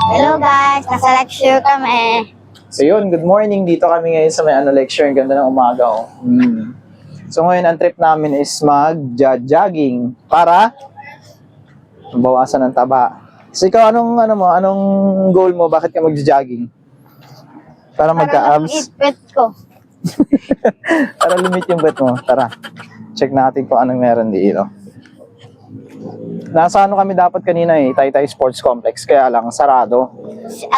Hello guys, nasa lecture kami. So yun, good morning. Dito kami ngayon sa may lecture. Ang ganda ng umaga. Oh. So ngayon, ang trip namin is mag-jogging para mabawasan ng taba. So ikaw, anong goal mo? Bakit ka mag-jogging? Para magka-abs? Para lang ko. Para limit yung bet mo. Tara, check natin kung anong meron dito. Nasa kami dapat kanina Taytay Sports Complex, kaya lang sarado.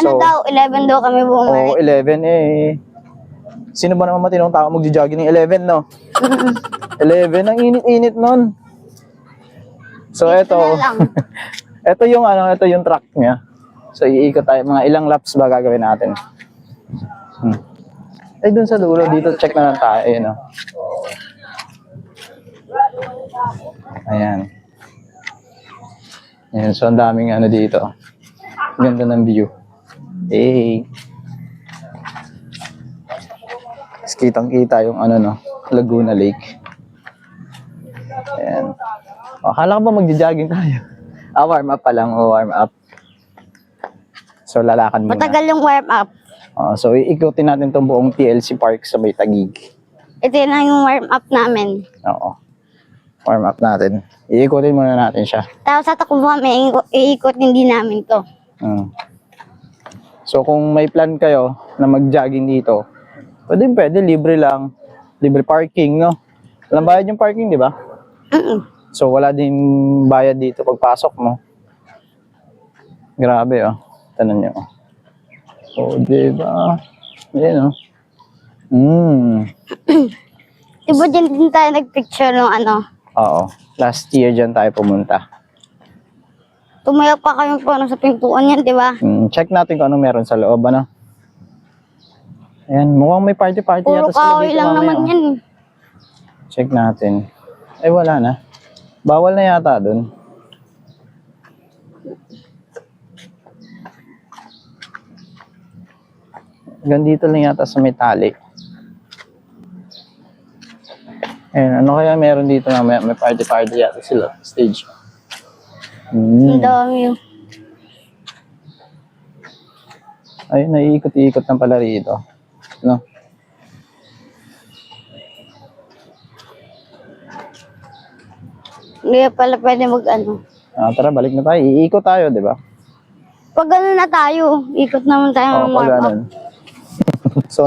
Daw, 11 daw kami bumalik. Oo, 11 Sino ba naman matinong tao magjo-jogging ng 11, no? 11, ang init-init nun. So ito, ito yung track niya. So iikot tayo, mga ilang laps ba gagawin natin? Ay, dun sa dulo, dito check na lang tayo, no? Ayan. Ayan, so ang daming dito. Ganda ng view. Hey. Kitang-kita yung Laguna Lake. Ayan. Akala ko ba magja-jogging tayo? Warm up pa lang. Warm up. So lalakad muna. Matagal yung warm up. So iikutin natin tong buong TLC Park sa may Taguig. Ito na yung warm up namin. Oo. Warm up natin. Iikutin muna natin siya. Tapos sa takbo kami, iikot hindi namin to. So kung may plan kayo na mag-jogging dito, pwede, libre lang. Libre parking, no? Walang bayad yung parking, di ba? So wala din bayad dito pagpasok mo. Grabe, oh. Tanan nyo. Oh, di ba? Ayan, oh. Diba dyan din tayo nagpicture ng Oo. Last year dyan tayo pumunta. Tumayo pa kami po sa pintuan yan, di ba? Check natin kung ano meron sa loob, ano? Ayan, mukhang may party-party Puro yata sa loob kahoy dito lang mamaya, naman oh. yan. Check natin. Ay, wala na. Bawal na yata dun. Hanggang dito lang yata sa metallic. Ayan, ano kaya meron dito na may party-party yata sila. Stage. Ang dami yun. Ayun, naiikot-ikot na pala rito. No? Hindi pala pwede Tara, balik na tayo. Iikot tayo, di ba? Pag na tayo, ikot naman tayo ng warm up. So,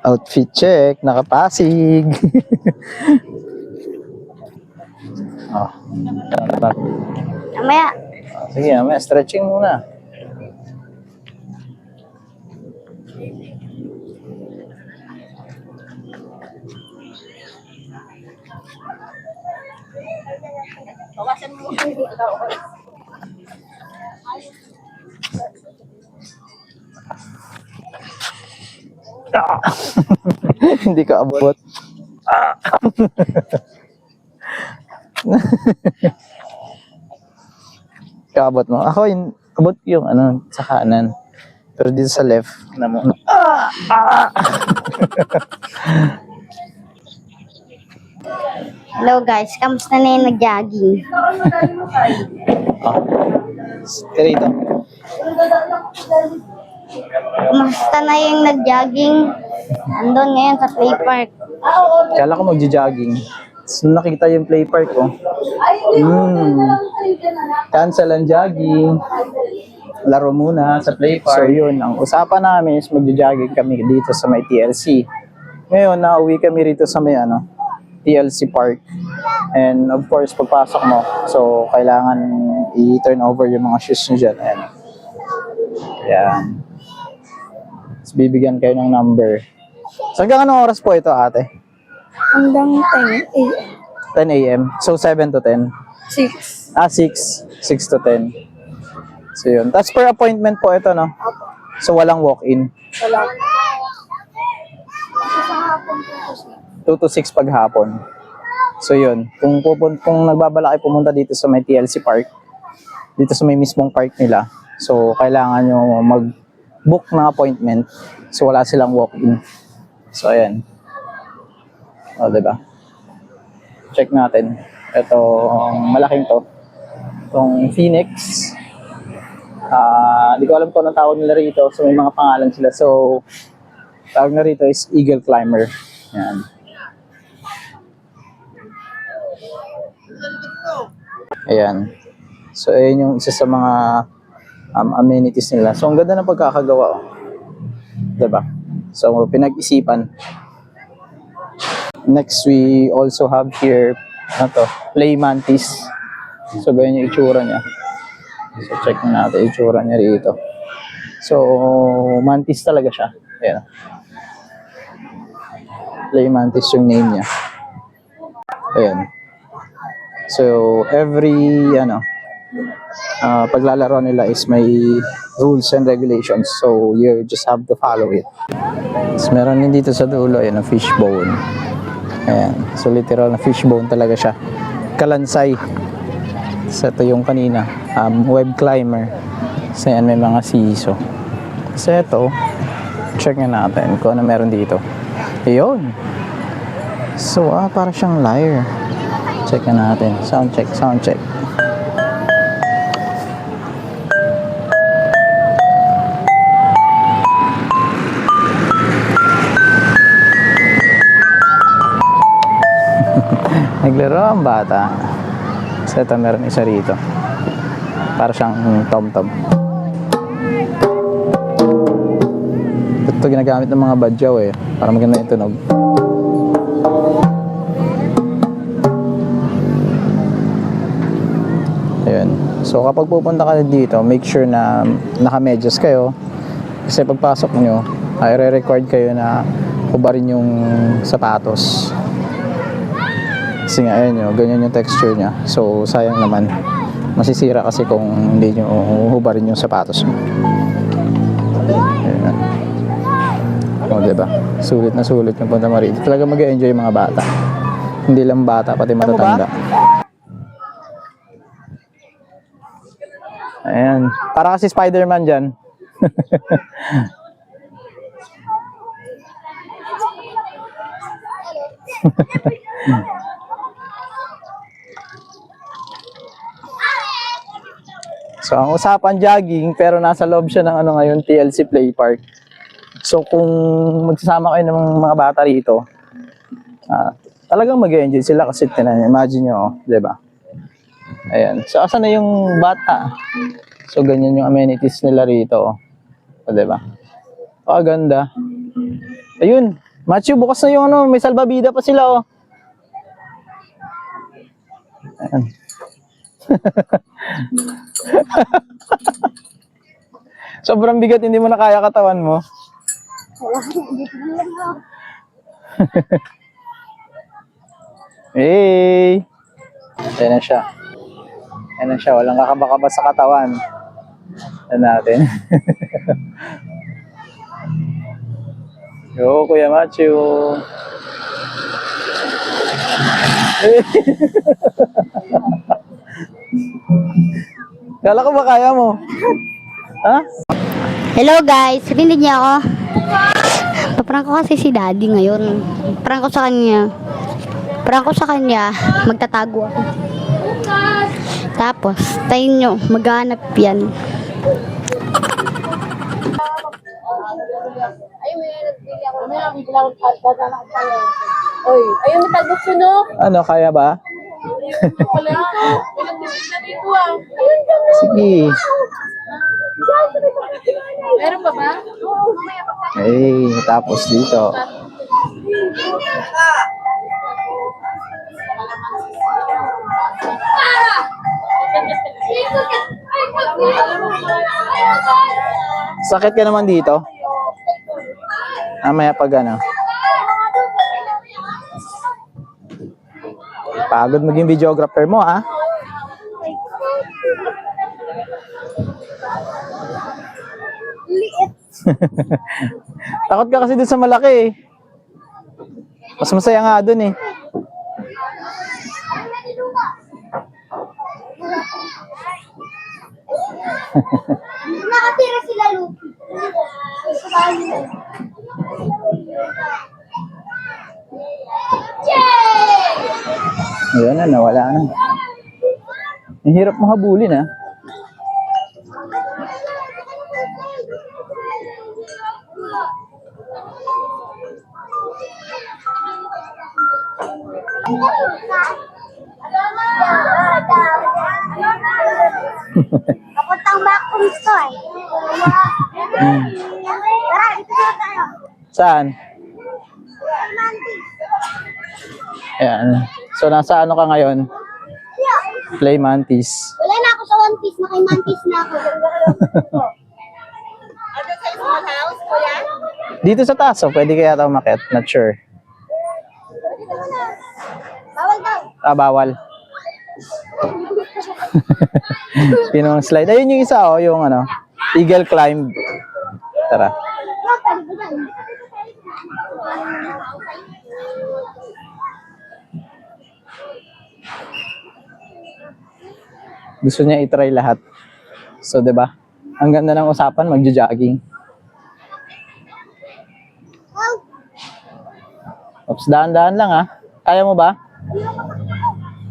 outfit check, nakapasig. Mamaya. Sige, mamaya, stretching muna. Hindi ka abot. Kaabot mo. Ako abot yung sa kanan. Pero dito sa left na mo. Hello guys, kamusta na yung nag-jogging? Dito. Kamusta na yung nag-jogging? Andun ngayon sa play park. Kala ko magja-jogging. So, nakita yung play park ko. Cancel ang jogging. Laro muna sa play park. So yun, ang usapan namin is magja-jogging kami dito sa may TLC. Ngayon, nauwi kami rito sa may TLC Park. And of course, pagpasok mo, so kailangan i-turn over yung mga shoes nyo dyan. Ayan. So, bibigyan kayo ng number. So hanggang anong oras po ito, ate? Hanggang 10 a.m. 10 a.m. So 7 to 10? 6. 6. 6 to 10. So yun. Tapos per appointment po ito, no? So walang walk-in. Wala. 2 to 6 paghapon. So yun. Kung nagbabala kayo pumunta dito sa may TLC Park, dito sa may mismong park nila, so kailangan nyo mag-book ng appointment. So wala silang walk-in. So ayan. O, diba? Check natin. Ito, malaking to. Itong Phoenix. Di ko alam kung anong tawag nila rito. So may mga pangalan sila. So tawag na rito is eagle climber. Yan. Ayan. So ayan yung isa sa mga amenities nila. So ang ganda ng pagkakagawa. Oh. Diba? So pinag-isipan. Next we also have here play mantis. So ganyan yung itsura niya. So check natin yung itsura niya rito. So mantis talaga siya. Ayan. Play mantis yung name niya. Ayan. So every paglalaro nila is may rules and regulations. So you just have to follow it. So, meron din dito sa dulo ayan, a fishbone. Ayan. So literal na fishbone talaga siya. Kalansay. So ito yung kanina, web climber. So yan, may mga siso. So ito, check nga natin kung ano meron dito. Ayun. So para siyang lyre. Check nga natin. Sound check, sound check. Naglaro ang bata. So ito meron isa rito. Para siyang tom-tom. Ito ginagamit ng mga badyaw eh. Para maganda yung tunog. Ayun. So kapag pupunta ka dito, make sure na naka-medyas kayo. Kasi pagpasok nyo, ay re-record kayo na hubarin yung sapatos. Kasi nga, ayan nyo, ganyan yung texture nya. So, sayang naman. Masisira kasi kung hindi nyo hubarin yung sapatos mo. Ayan. O, diba? Sulit na sulit yung Punta Marito. Talaga mag-enjoy yung mga bata. Hindi lang bata, pati matatanda. Ayan. Para kasi Spider-Man dyan. So, ang usapan jogging, pero nasa loob siya ng ngayon, TLC Play Park. So, kung magsasama kayo ng mga bata rito, talagang mag-enjoy sila kasi imagine nyo, di ba? Ayan. So, asan na yung bata? So, ganyan yung amenities nila rito. O, di ba? Ganda. Ayun. Matthew, bukas na yung may salbabida pa sila, oh. Ayan. Sobrang bigat, hindi mo na kaya katawan mo. Hey! Ayan na siya. Ayan na siya, walang kakaba-kaba sa katawan. Ayan natin. Yo, Kuya Matthew. Kala ko ba kaya mo? Ha? Hello guys, rinig niya ako. Paprank ko kasi si daddy ngayon. Prank ko sa kanya, magtatago ako. Tapos, tayo nyo, maghanap yan. Oy, ayun may talbot yun, no? Ano, kaya ba? Wala ako. May nagbibig na dito, ah. Sige. Meron pa ba? Hey, tapos dito. Sakit ka naman dito? Maya pag pagod maging videographer mo, ha? Takot ka kasi dun sa malaki, eh. Mas masaya nga dun, eh. Nakatira sila, Lupi. Ayan na, nawala na. Ang hirap mo habulin, ha? Papuntang vacuum store. Tara, dito na tayo. Saan? Ayan. So, nasa ano ka ngayon? Play Mantis. Wala na ako sa One Piece, na kay Mantis na ako. Ano sa small house, kuya? Dito sa taas, oh, pwede kaya ito umakyat. Not sure. Dito mo na. Bawal daw. Ah, bawal. Pinong slide. Ayun yung isa, oh, yung ano, Eagle Climb. Tara. Yeah, pwede ba dyan? Gusto niya i-try lahat. So, 'di ba? Ang ganda ng usapan, magjo-jogging. Oops, dahan-dahan lang ha. Kaya mo ba?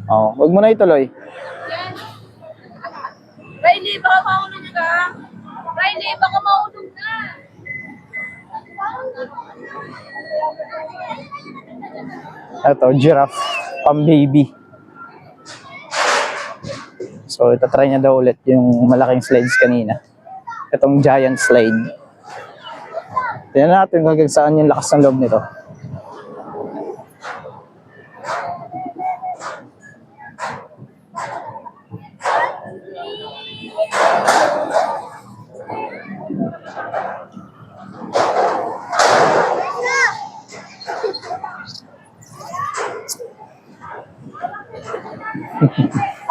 Oo, wag mo na ituloy. Riley, baka maulog ka. Riley, baka maulog na. Ito, giraffe, pang baby. So, itatry niya daw ulit yung malaking slides kanina. Itong giant slide. Tingnan natin kung saan yung lakas ng loob nito.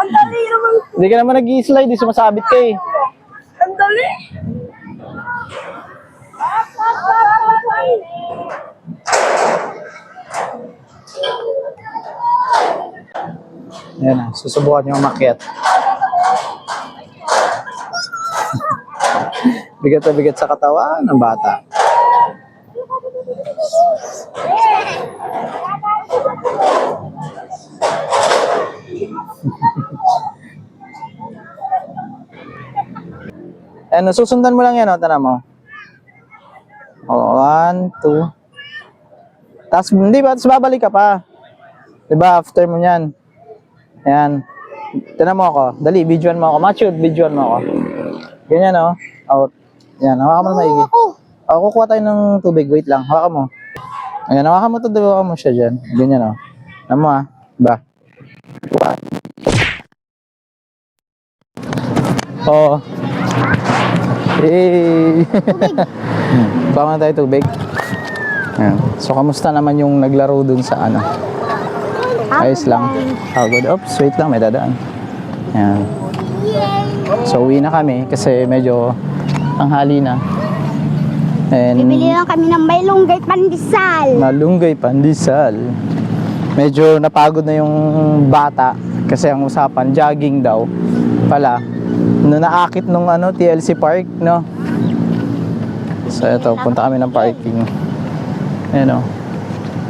Ang dali naman. Hindi ka naman nag-i-slide, di sumasabit ka eh. Ang dali. Ayan na, susubukan yung umakyat. Bigat na bigat sa katawan ng bata. Ano, susundan mo lang yan, o, tana mo. O, 1, 2. Tapos, hindi ba, tapos babalik ka pa. Diba, after mo yan. Ayan. Tinan mo ako. Dali, videoan mo ako. Matured, videoan mo ako. Ganyan, o. Out. Yan, hawakan mo na maigi. Ako, kukuha tayo ng tubig. Wait lang, hawakan mo. Ayan, hawakan mo to, hawakan mo siya dyan. Ganyan, o. Alam mo, ha. Ba? Oo. Hey! Baka na tayo tubig. Ayan. So, kamusta naman yung naglaro dun sa ano? Ayos lang. Oh, good. Oops, wait lang, may dadaan. Ayan. So, uwi na kami kasi medyo tanghali na. And Bibili lang kami ng malunggay pandesal. malunggay pandesal. Medyo napagod na yung bata kasi ang usapan, jogging daw pala. No, naakit nung ano, TLC Park, no? So, ito, punta kami ng parking. Ayan, o.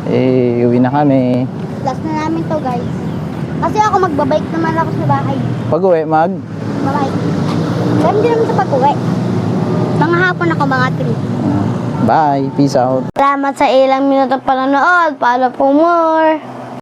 Eh, uwi na kami. Last na namin to, guys. Kasi ako magbabike naman ako sa bahay. Pag-uwi, Babike. Pero hindi naman sa pag-uwi. Mga hapon ako, mga 3. Bye. Peace out. Salamat sa ilang minuto panonood. Follow for more.